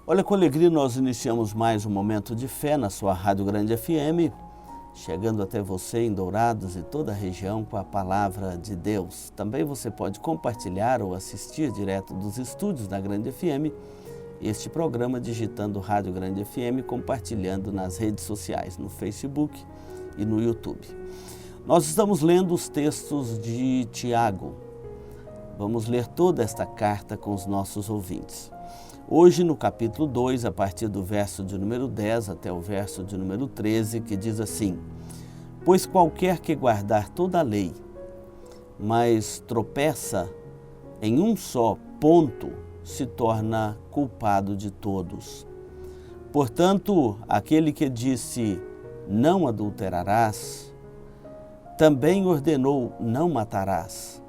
Olha, com alegria nós iniciamos mais um momento de fé na sua Rádio Grande FM, chegando até você em Dourados e toda a região com a Palavra de Deus. Também você pode compartilhar ou assistir direto dos estúdios da Grande FM este programa digitando Rádio Grande FM, compartilhando nas redes sociais, no Facebook e no YouTube. Nós estamos lendo os textos de Tiago. Vamos ler toda esta carta com os nossos ouvintes. Hoje, no capítulo 2, a partir do verso de número 10 até o verso de número 13, que diz assim: Pois qualquer que guardar toda a lei, mas tropeça em um só ponto, se torna culpado de todos. Portanto, aquele que disse, não adulterarás, também ordenou, não matarás.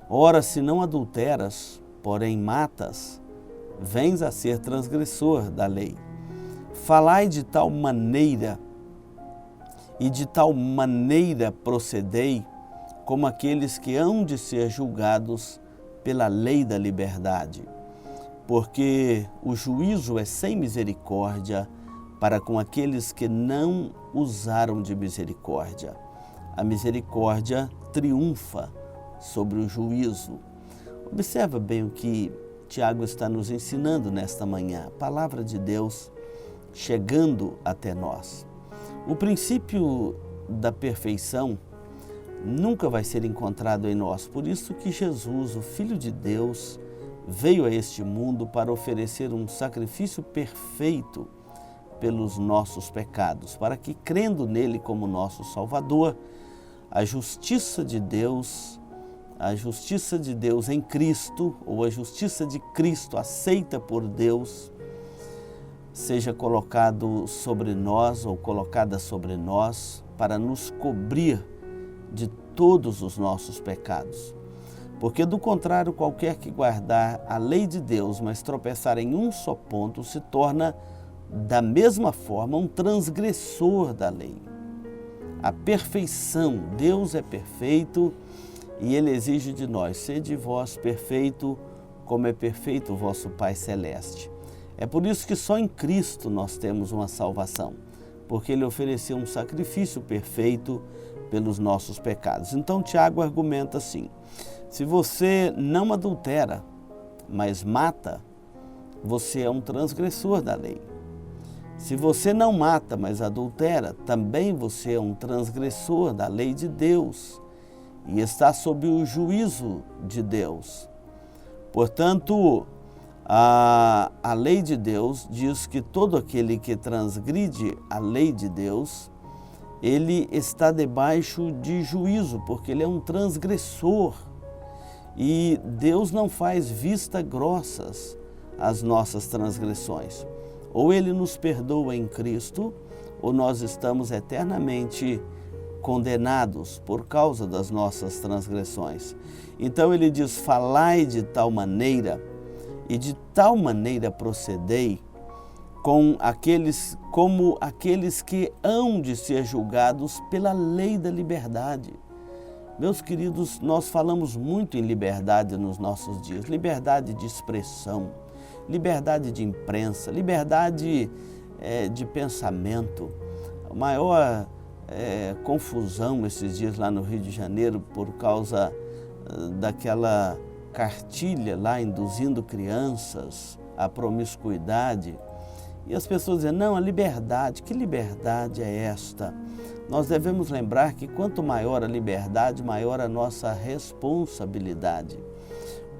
Ora, se não adulteras, porém matas, vens a ser transgressor da lei. Falai de tal maneira e de tal maneira procedei, como aqueles que hão de ser julgados pela lei da liberdade. Porque o juízo é sem misericórdia para com aqueles que não usaram de misericórdia. A misericórdia triunfa sobre o juízo. Observa bem o que Tiago está nos ensinando nesta manhã, a palavra de Deus chegando até nós. O princípio da perfeição nunca vai ser encontrado em nós, por isso que Jesus, o Filho de Deus, veio a este mundo para oferecer um sacrifício perfeito pelos nossos pecados, para que, crendo nele como nosso Salvador, a justiça de Deus em Cristo, ou a justiça de Cristo aceita por Deus, seja colocado sobre nós ou colocada sobre nós para nos cobrir de todos os nossos pecados. Porque do contrário, qualquer que guardar a lei de Deus, mas tropeçar em um só ponto, se torna da mesma forma um transgressor da lei. A perfeição, Deus é perfeito e Ele exige de nós, sede vós perfeito, como é perfeito o vosso Pai Celeste. É por isso que só em Cristo nós temos uma salvação, porque Ele ofereceu um sacrifício perfeito pelos nossos pecados. Então Tiago argumenta assim: se você não adultera, mas mata, você é um transgressor da lei. Se você não mata, mas adultera, também você é um transgressor da lei de Deus e está sob o juízo de Deus. Portanto, a lei de Deus diz que todo aquele que transgride a lei de Deus, ele está debaixo de juízo, porque ele é um transgressor. E Deus não faz vista grossas às nossas transgressões. Ou Ele nos perdoa em Cristo, ou nós estamos eternamente condenados por causa das nossas transgressões. Então Ele diz, falai de tal maneira, e de tal maneira procedei, como aqueles que hão de ser julgados pela lei da liberdade. Meus queridos, nós falamos muito em liberdade nos nossos dias, liberdade de expressão, liberdade de imprensa, liberdade de pensamento. A maior confusão esses dias lá no Rio de Janeiro por causa daquela cartilha lá induzindo crianças à promiscuidade. E as pessoas dizem, não, a liberdade, que liberdade é esta? Nós devemos lembrar que quanto maior a liberdade, maior a nossa responsabilidade.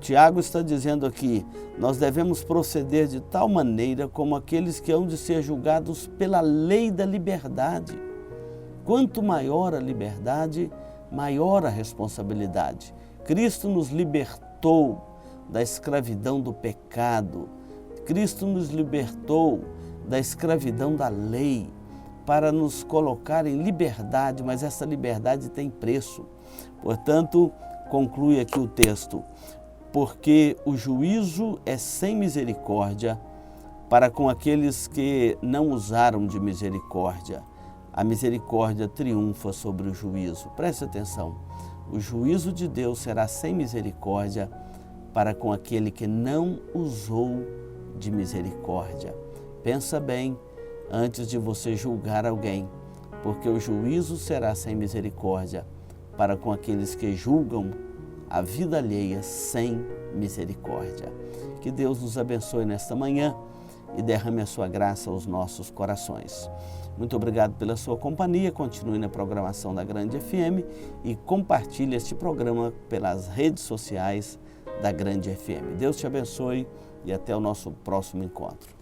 Tiago está dizendo aqui, nós devemos proceder de tal maneira como aqueles que hão de ser julgados pela lei da liberdade. Quanto maior a liberdade, maior a responsabilidade. Cristo nos libertou da escravidão do pecado. Cristo nos libertou da escravidão da lei para nos colocar em liberdade, mas essa liberdade tem preço. Portanto, conclui aqui o texto, porque o juízo é sem misericórdia para com aqueles que não usaram de misericórdia. A misericórdia triunfa sobre o juízo. Preste atenção, o juízo de Deus será sem misericórdia para com aquele que não usou de misericórdia. Pensa bem antes de você julgar alguém, porque o juízo será sem misericórdia para com aqueles que julgam a vida alheia sem misericórdia. Que Deus nos abençoe nesta manhã e derrame a sua graça aos nossos corações. Muito obrigado pela sua companhia. Continue na programação da Grande FM e compartilhe este programa pelas redes sociais da Grande FM. Deus te abençoe e até o nosso próximo encontro.